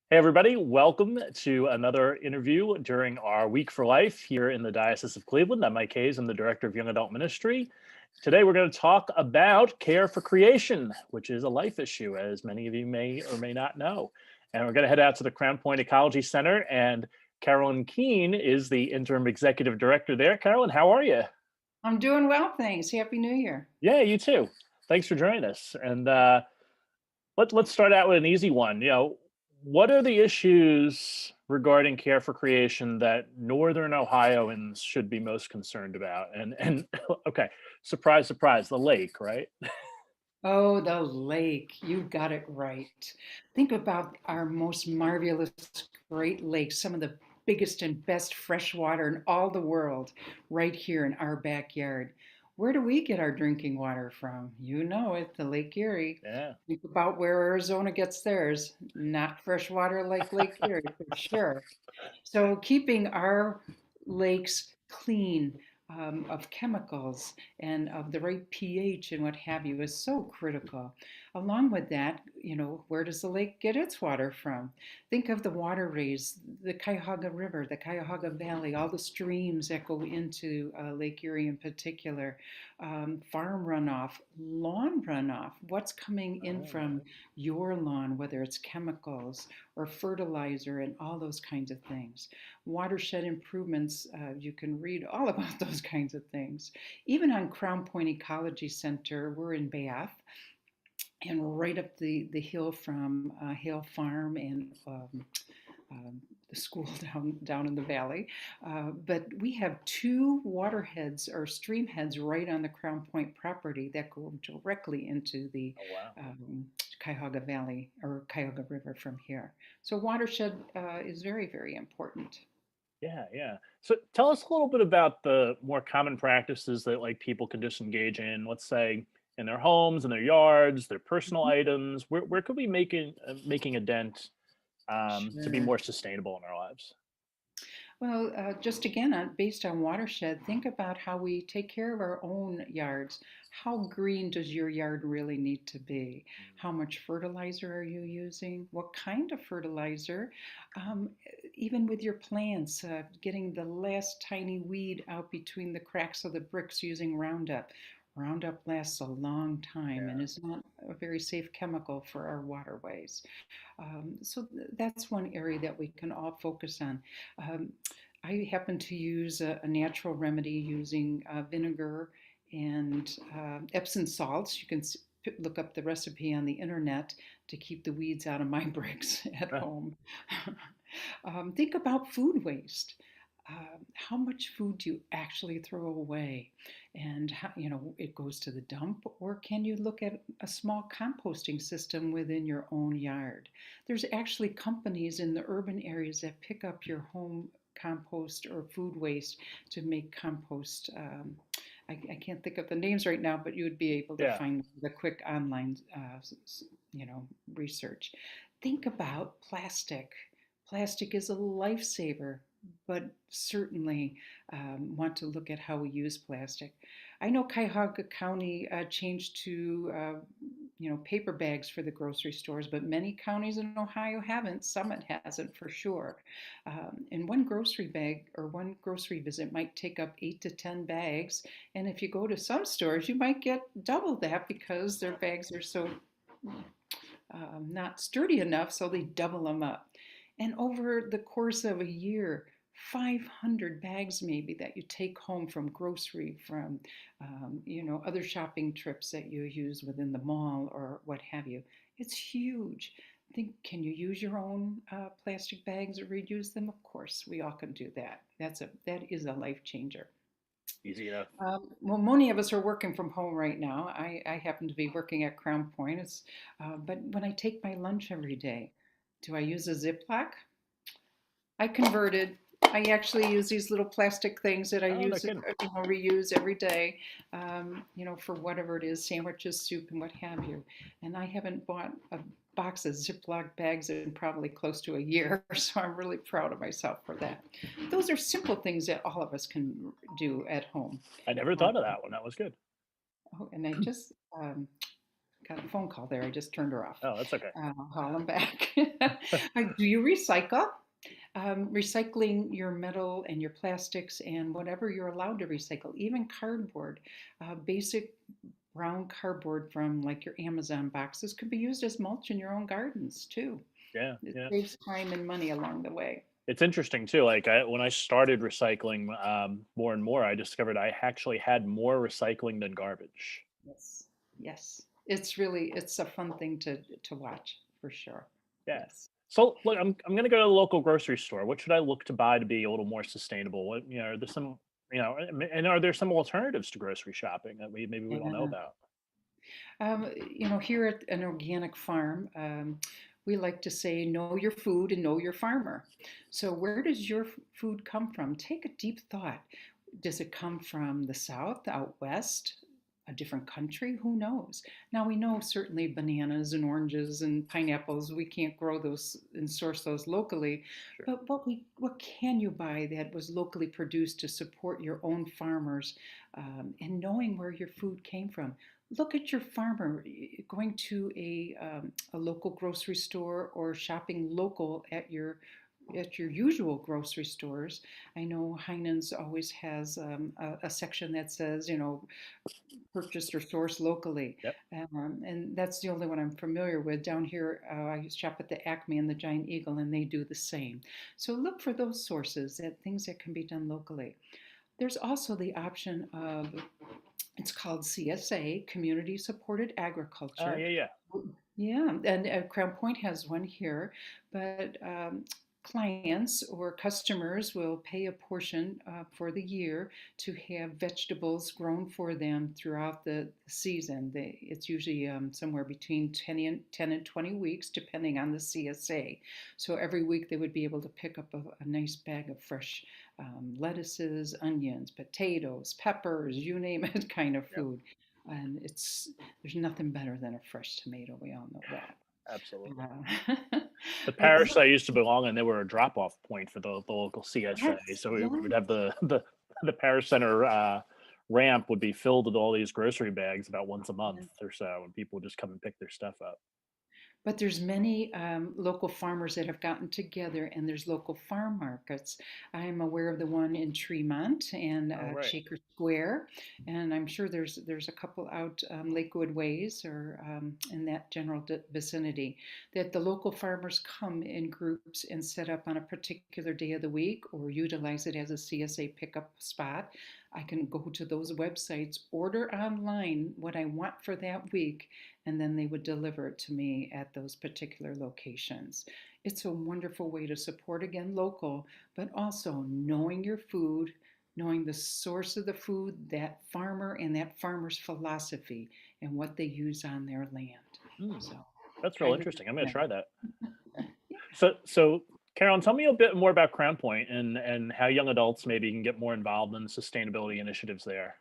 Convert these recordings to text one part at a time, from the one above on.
Hey, everybody, welcome to another interview during our Week for Life here in the Diocese of Cleveland. I'm Mike Hayes, I'm the Director of Young Adult Ministry. Today, we're going to talk about care for creation, which is a life issue, as many of you may or may not know. And we're going to head out to the Crown Point Ecology Center, and Carolyn Kean is the Interim Executive Director there. Carolyn, how are you? I'm doing well, thanks. Happy New Year. Yeah, you too. Thanks for joining us. And let's start out with an easy one. What are the issues regarding care for creation that Northern Ohioans should be most concerned about? And okay, surprise, surprise, the lake, right? Oh, the lake. You got it right. Think about our most marvelous Great Lakes, some of the biggest and best fresh water in all the world, right here in our backyard. Where do we get our drinking water from? You know it, the Lake Erie. Yeah. Think about where Arizona gets theirs. Not fresh water like Lake Erie, for sure. So keeping our lakes clean of chemicals and of the right pH and what have you is so critical. Along with that, where does the lake get its water from? Think of the waterways, the Cuyahoga River, the Cuyahoga Valley, all the streams that go into Lake Erie in particular, farm runoff, lawn runoff, what's coming in Oh, from your lawn, whether it's chemicals or fertilizer and all those kinds of things. Watershed improvements, you can read all about those kinds of things. Even on Crown Point Ecology Center, we're in Bath and right up the hill from Hale Farm and the school down in the valley. But we have two waterheads or stream heads right on the Crown Point property that go directly into the oh wow. um, Cuyahoga Valley or Cuyahoga River from here. So watershed is very, very important. Yeah, yeah. So tell us a little bit about the more common practices that like people can just engage in, let's say in their homes, in their yards, their personal Mhm. items. Where could we making a dent to be Sure. more sustainable in our lives? Well, just again, based on watershed, think about how we take care of our own yards. How green does your yard really need to be? How much fertilizer are you using? What kind of fertilizer? Um, Even with your plants, getting the last tiny weed out between the cracks of the bricks using Roundup. Roundup lasts a long time and Yeah. is not a very safe chemical for our waterways. That's one area that we can all focus on. Um, I happen to use a natural remedy using vinegar and Epsom salts. You can look up the recipe on the internet to keep the weeds out of my bricks at Ah, home. Think about food waste. How much food do you actually throw away? And how, it goes to the dump, or can you look at a small composting system within your own yard? There's actually companies in the urban areas that pick up your home compost or food waste to make compost. I can't think of the names right now, but you would be able to yeah. find the quick online, research. Think about plastic. Plastic is a lifesaver, but certainly want to look at how we use plastic. I know Cuyahoga County changed to paper bags for the grocery stores, but many counties in Ohio haven't. Summit hasn't for sure. And one grocery bag or one grocery visit might take up 8 to 10 bags. And if you go to some stores, you might get double that because their bags are so not sturdy enough, so they double them up. And over the course of a year, 500 bags maybe that you take home from grocery, from other shopping trips that you use within the mall or what have you. It's huge. Think, can you use your own plastic bags or reuse them? Of course, we all can do that. That is a life changer. Easy enough. Well, many of us are working from home right now. I happen to be working at Crown Point. But when I take my lunch every day, do I use a Ziploc? I converted. I actually use these little plastic things that I Oh, no use, kidding. reuse every day, for whatever it is, sandwiches, soup, and what have you. And I haven't bought a box of Ziploc bags in probably close to a year, so I'm really proud of myself for that. Those are simple things that all of us can do at home. I never Um, thought of that one. That was good. Oh, and I just got a phone call there. I just turned her off. Oh, that's okay. I'll call them back. Do you recycle? Recycling your metal and your plastics and whatever you're allowed to recycle, even cardboard, basic brown cardboard from like your Amazon boxes could be used as mulch in your own gardens too. Yeah, It yeah. saves time and money along the way. It's interesting too. Like when I started recycling more and more, I discovered I actually had more recycling than garbage. Yes, yes. It's a fun thing to watch for sure. Yeah. Yes. So look, I'm gonna go to the local grocery store. What should I look to buy to be a little more sustainable? What are there some and are there some alternatives to grocery shopping that we don't know Yeah. about? Here at an organic farm, we like to say, know your food and know your farmer. So, where does your food come from? Take a deep thought. Does it come from the South, out West, a different country? Who knows? Now, we know certainly bananas and oranges and pineapples, we can't grow those and source those locally. Sure. But what can you buy that was locally produced to support your own farmers and knowing where your food came from? Look at your farmer. Going to a local grocery store or shopping local at your usual grocery stores. I know Heinen's always has a section that says, purchased or sourced locally. Yep. And that's the only one I'm familiar with. Down here, I shop at the Acme and the Giant Eagle, and they do the same. So look for those sources, at things that can be done locally. There's also the option of, it's called CSA, Community Supported Oh Agriculture. yeah, yeah. Yeah, and Crown Point has one here, but clients or customers will pay a portion for the year to have vegetables grown for them throughout the season. It's usually somewhere between 10 and 20 weeks, depending on the CSA. So every week they would be able to pick up a nice bag of fresh lettuces, onions, potatoes, peppers, you name it, kind of Yep. food. And there's nothing better than a fresh tomato. We all know that. Absolutely. Uh, The but parish that I used to belong in, they were a drop-off point for the local CSA. yes, So we would yes. have the parish center ramp would be filled with all these grocery bags about once a month or so, and people would just come and pick their stuff up. But there's many local farmers that have gotten together, and there's local farm markets. I'm aware of the one in Tremont and Oh, right. Shaker Square, and I'm sure there's a couple out Lakewood Ways or in that general vicinity. That the local farmers come in groups and set up on a particular day of the week, or utilize it as a CSA pickup spot. I can go to those websites, order online what I want for that week, and then they would deliver it to me at those particular locations. It's a wonderful way to support, again, local, but also knowing your food, knowing the source of the food, that farmer and that farmer's philosophy and what they use on their land. Hmm. So, That's real highly interesting. I'm going to recommend. try that. Yeah. So Carolyn, tell me a bit more about Crown Point and how young adults maybe can get more involved in sustainability initiatives there.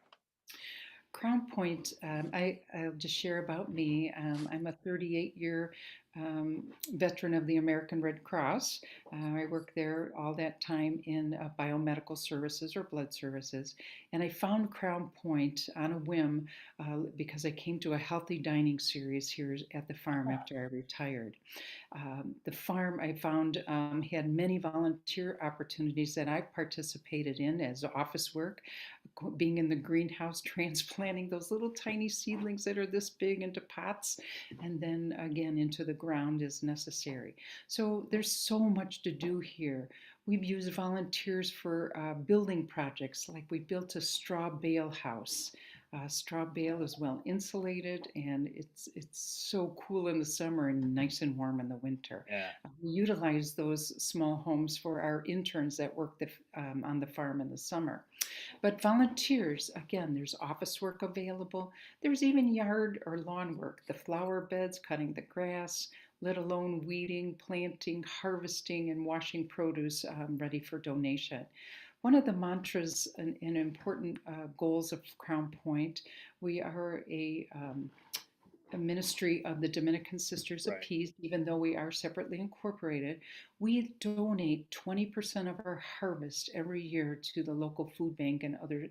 Crown Point, I'll just share about me. I'm a 38-year veteran of the American Red Cross. I worked there all that time in biomedical services or blood services. And I found Crown Point on a whim because I came to a healthy dining series here at the farm after I retired. The farm I found had many volunteer opportunities that I participated in as office work, being in the greenhouse, transplanting those little tiny seedlings that are this big into pots, and then again into the ground as necessary. So there's so much to do here. We've used volunteers for building projects, like we built a straw bale house. Straw bale is well insulated, and it's so cool in the summer and nice and warm in the winter. Yeah. We utilize those small homes for our interns that work on the farm in the summer. But volunteers, again, there's office work available. There's even yard or lawn work, the flower beds, cutting the grass, let alone weeding, planting, harvesting, and washing produce ready for donation. One of the mantras and important goals of Crown Point, we are a ministry of the Dominican Sisters of Right. Peace, even though we are separately incorporated. We donate 20% of our harvest every year to the local food bank and other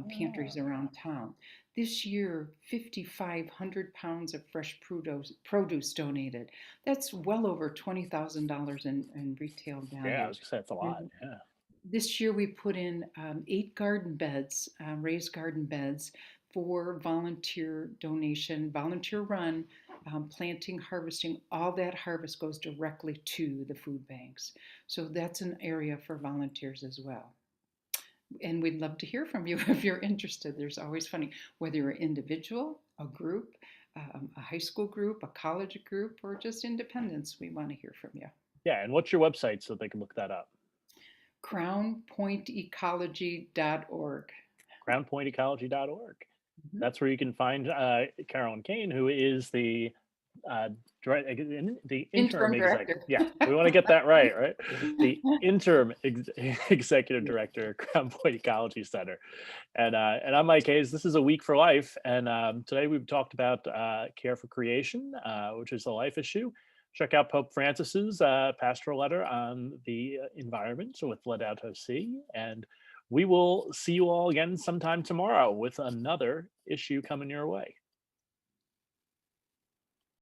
pantries around town. This year, 5,500 pounds of fresh produce donated. That's well over $20,000 in retail Yeah, I value. was gonna say it's a lot. And Yeah. this year we put in 8 garden beds, raised garden beds for volunteer donation, volunteer run, planting, harvesting. All that harvest goes directly to the food banks. So that's an area for volunteers as well. And we'd love to hear from you if you're interested. There's always funny, whether you're an individual, a group, a high school group, a college group, or just independents, we want to hear from you. Yeah, and what's your website so they can look that up? crownpointecology.org. crownpointecology.org. Mhm. That's where you can find Carolyn Kean, who is the uh, the interim Interim exec. director. Yeah, we want to get that right, right? The interim executive director, Crown Point Ecology Center, and I'm Mike Hayes. This is a week for life, and today we've talked about care for creation, which is a life issue. Check out Pope Francis's pastoral letter on the environment with Laudato Si, and we will see you all again sometime tomorrow with another issue coming your way.